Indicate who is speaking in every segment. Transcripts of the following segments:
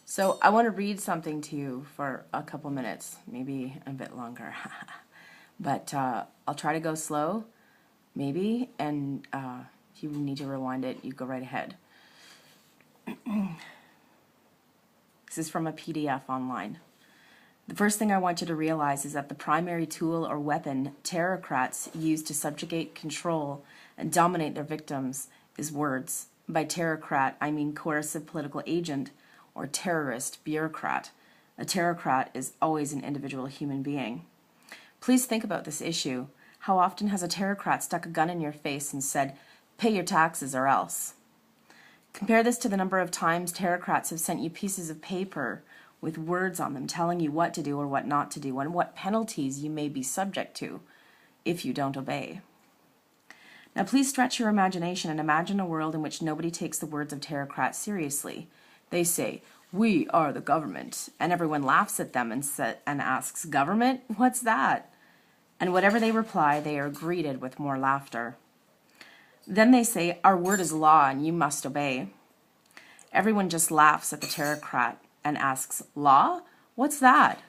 Speaker 1: So I want to read something to you for a couple minutes, maybe a bit longer. But I'll try to go slow, maybe, and if you need to rewind it, you go right ahead. This is from a PDF online. The first thing I want you to realize is that the primary tool or weapon Terrorcrats use to subjugate, control, and dominate their victims is words. By Terrorcrat, I mean coercive political agent or terrorist bureaucrat. A Terrorcrat is always an individual human being. Please think about this issue. How often has a Terrorcrat stuck a gun in your face and said, "Pay your taxes or else"? Compare this to the number of times Terrorcrats have sent you pieces of paper with words on them telling you what to do or what not to do and what penalties you may be subject to if you don't obey. Now please stretch your imagination and imagine a world in which nobody takes the words of Terrorcrats seriously. They say, "We are the government," and everyone laughs at them and asks, "Government? What's that?" And whatever they reply, they are greeted with more laughter. Then they say, "Our word is law and you must obey." Everyone just laughs at the Terrorcrat and asks, "Law? What's that?"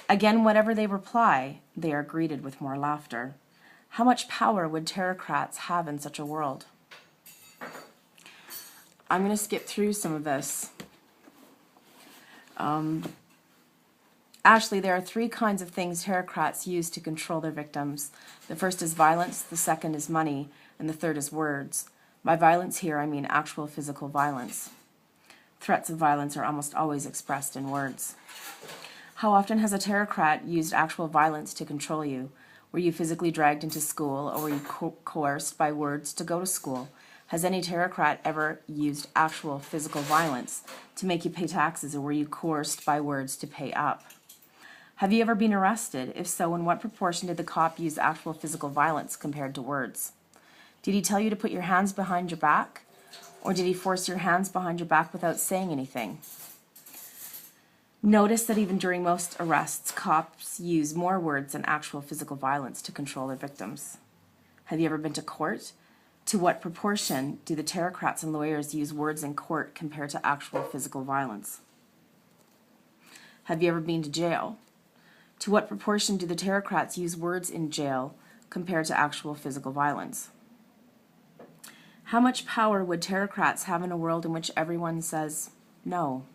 Speaker 1: Again, whatever they reply, they are greeted with more laughter. How much power would Terrorcrats have in such a world? I'm going to skip through some of this. Actually, there are three kinds of things Terrorcrats use to control their victims. The first is violence, the second is money, and the third is words. By violence here, I mean actual physical violence. Threats of violence are almost always expressed in words. How often has a Terrorcrat used actual violence to control you? Were you physically dragged into school, or were you coerced by words to go to school? Has any Terrorcrat ever used actual physical violence to make you pay taxes, or were you coerced by words to pay up? Have you ever been arrested? If so, in what proportion did the cop use actual physical violence compared to words? Did he tell you to put your hands behind your back? Or did he force your hands behind your back without saying anything? Notice that even during most arrests, cops use more words than actual physical violence to control their victims. Have you ever been to court? To what proportion do the Terrorcrats and lawyers use words in court compared to actual physical violence? Have you ever been to jail? To what proportion do the Terrorcrats use words in jail compared to actual physical violence? How much power would Terrorcrats have in a world in which everyone says no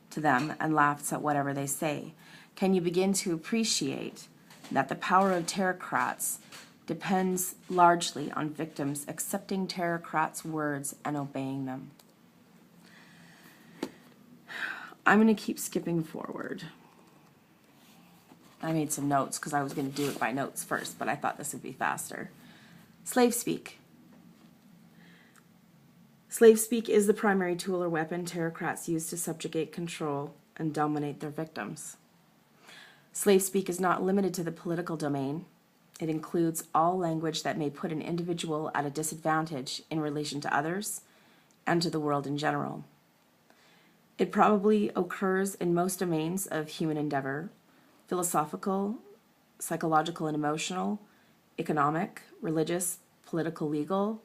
Speaker 1: to them and laughs at whatever they say? Can you begin to appreciate that the power of Terrorcrats depends largely on victims accepting Terrorcrats' words and obeying them? I'm going to keep skipping forward. I made some notes because I was going to do it by notes first, but I thought this would be faster. Slavespeak. Slavespeak is the primary tool or weapon Terrorcrats use to subjugate, control, and dominate their victims. Slavespeak is not limited to the political domain. It includes all language that may put an individual at a disadvantage in relation to others and to the world in general. It probably occurs in most domains of human endeavor: philosophical, psychological and emotional, economic, religious, political, legal,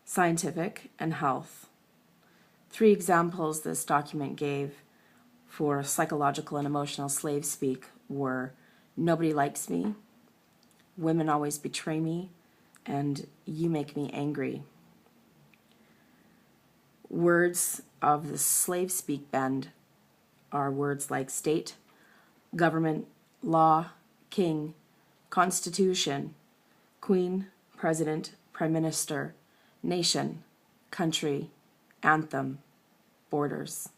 Speaker 1: scientific, and health. 3 examples this document gave for psychological and emotional Slavespeak were "nobody likes me," "women always betray me," and "you make me angry." Words of the Slavespeak bend are words like state, government, law, king, constitution, queen, president, prime minister, nation, country, anthem, borders.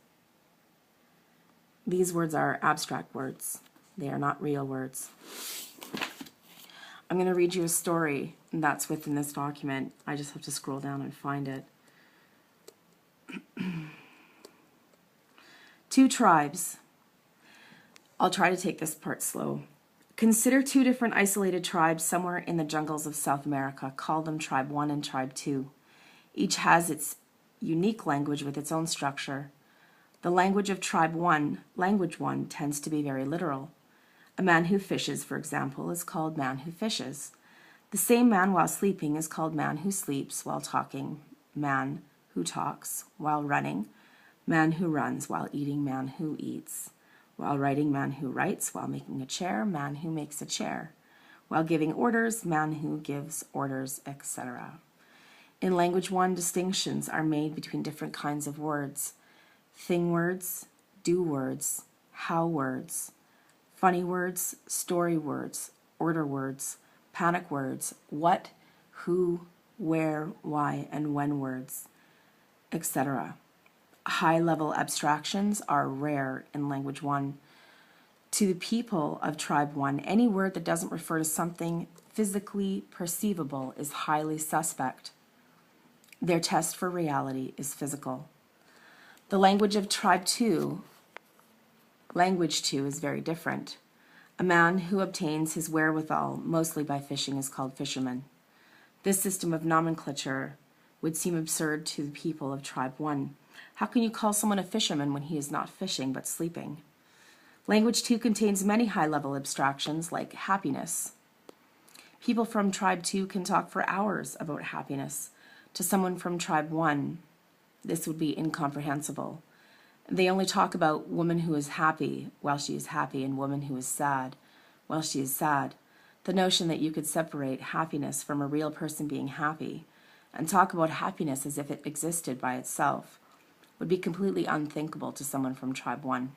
Speaker 1: These words are abstract words. They are not real words. I'm going to read you a story that's within this document. I just have to scroll down and find it. 2 tribes. I'll try to take this part slow. Consider 2 different isolated tribes somewhere in the jungles of South America. Call them Tribe 1 and Tribe 2. Each has its unique language with its own structure. The language of Tribe 1, Language 1, tends to be very literal. A man who fishes, for example, is called man who fishes. The same man while sleeping is called man who sleeps while talking, man who talks while running, Man who runs while eating, man who eats. While writing, man who writes. While making a chair, man who makes a chair. While giving orders, man who gives orders, etc. In language one, distinctions are made between different kinds of words. Thing words, do words, how words, funny words, story words, order words, panic words, what, who, where, why, and when words, etc. High-level abstractions are rare in language one. To the people of tribe one, any word that doesn't refer to something physically perceivable is highly suspect. Their test for reality is physical. The language of tribe two, language two, is very different. A man who obtains his wherewithal mostly by fishing is called fisherman. This system of nomenclature would seem absurd to the people of tribe one. How can you call someone a fisherman when he is not fishing but sleeping? Language two contains many high-level abstractions like happiness. People from tribe two can talk for hours about happiness. To someone from tribe one, this would be incomprehensible. They only talk about woman who is happy while she is happy and woman who is sad while she is sad. The notion that you could separate happiness from a real person being happy and talk about happiness as if it existed by itself would be completely unthinkable to someone from tribe one.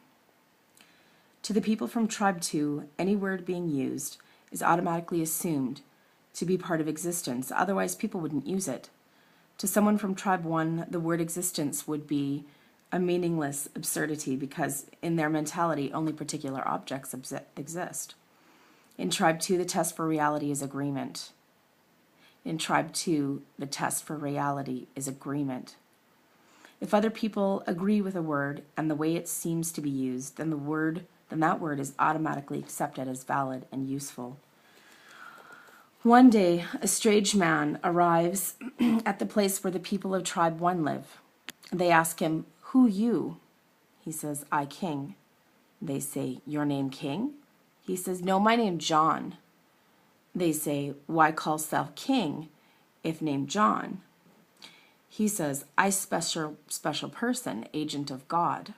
Speaker 1: To the people from tribe two, any word being used is automatically assumed to be part of existence, otherwise people wouldn't use it. To someone from tribe one, the word existence would be a meaningless absurdity because in their mentality only particular objects exist. In tribe two, the test for reality is agreement. In tribe two, the test for reality is agreement. If other people agree with a word and the way it seems to be used, then that word is automatically accepted as valid and useful. One day, a strange man arrives at the place where the people of tribe one live. They ask him, "Who you?" He says, "I King." They say, "Your name King?" He says, "No, my name John." They say, "Why call self King if named John?" He says, "I special person, agent of God."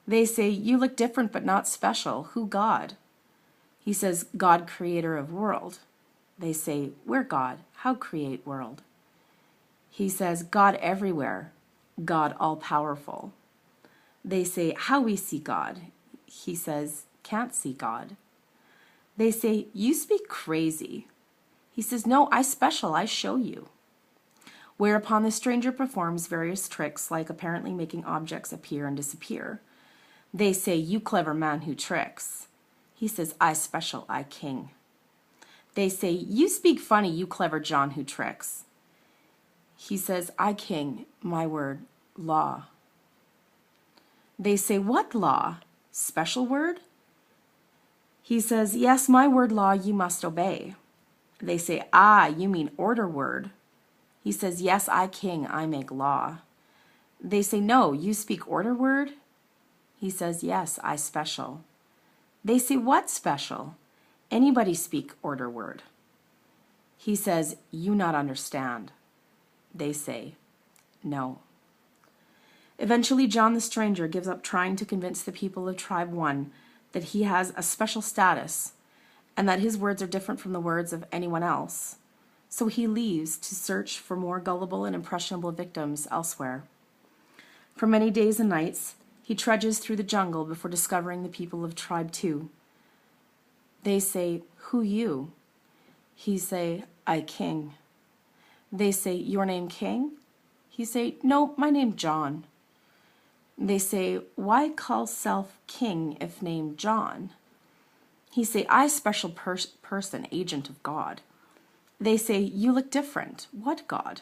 Speaker 1: They say, "You look different but not special. Who God?" He says, "God, creator of world." They say, "Where God? How create world?" He says, "God everywhere, God all-powerful." They say, "How we see God?" He says, "Can't see God." They say, "You speak crazy." He says, "No, I special, I show you." Whereupon the stranger performs various tricks like apparently making objects appear and disappear. They say, "You clever man who tricks." He says, "I special, I King." They say, "You speak funny, you clever John who tricks." He says, "I King, my word, law." They say, "What law? Special word?" He says, "Yes, my word law you must obey." They say, "Ah, you mean order word." He says, "Yes, I King, I make law." They say, "No, you speak order word?" He says, "Yes, I special." They say, "What special?" "Anybody speak order word." He says, "You not understand." They say, "No." Eventually, John the stranger gives up trying to convince the people of tribe one that he has a special status and that his words are different from the words of anyone else. So he leaves to search for more gullible and impressionable victims elsewhere. For many days and nights, he trudges through the jungle before discovering the people of tribe two. They say, "Who you?" He say, "I King." They say, "Your name King?" He say, "No, my name John." They say, "Why call self King if named John?" He say, "I special person, agent of God." They say, "You look different. What God?"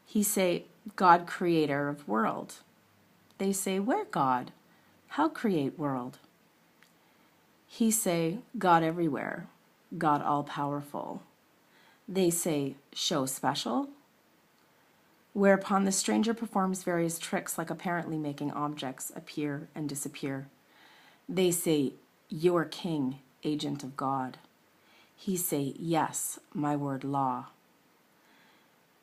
Speaker 1: He say, "God, creator of world." They say, "Where God? How create world?" He say, "God everywhere, God all-powerful." They say, "Show special?" Whereupon the stranger performs various tricks like apparently making objects appear and disappear. They say, "You're King, agent of God." He say, "Yes, my word law."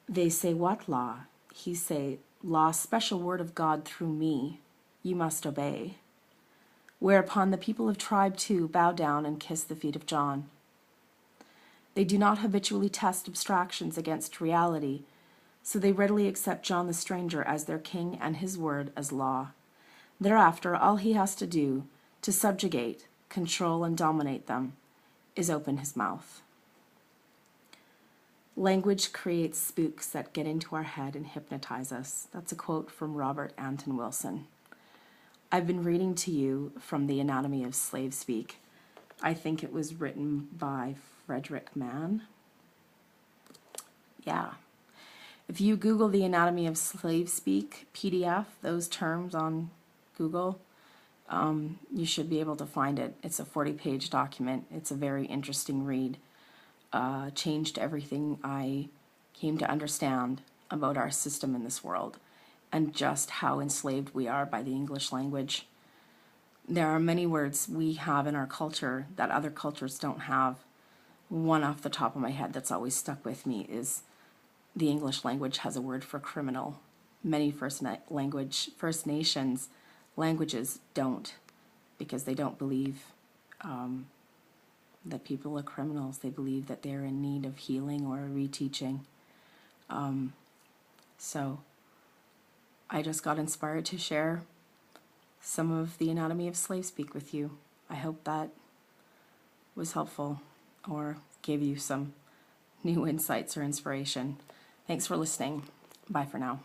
Speaker 1: They say, "What law?" he say, "Law, special word of God through me, you must obey." Whereupon the people of tribe 2 bow down and kiss the feet of John. They do not habitually test abstractions against reality, so they readily accept John the stranger as their king and his word as law. Thereafter, all he has to do to subjugate, control, and dominate them is open his mouth. Language creates spooks that get into our head and hypnotize us. That's a quote from Robert Anton Wilson. I've been reading to you from the Anatomy of Slavespeak. I think it was written by Frederick Mann. Yeah. If you Google the Anatomy of Slavespeak PDF, those terms on Google, you should be able to find it. It's a 40-page document. It's a very interesting read. Changed everything I came to understand about our system in this world and just how enslaved we are by the English language. There are many words we have in our culture that other cultures don't have. One off the top of my head that's always stuck with me is the English language has a word for criminal. Many First Nations languages don't, because they don't believe that people are criminals. They believe that they're in need of healing or a reteaching. So I just got inspired to share some of the Anatomy of Slavespeak with you. I hope that was helpful or gave you some new insights or inspiration. Thanks for listening. Bye for now.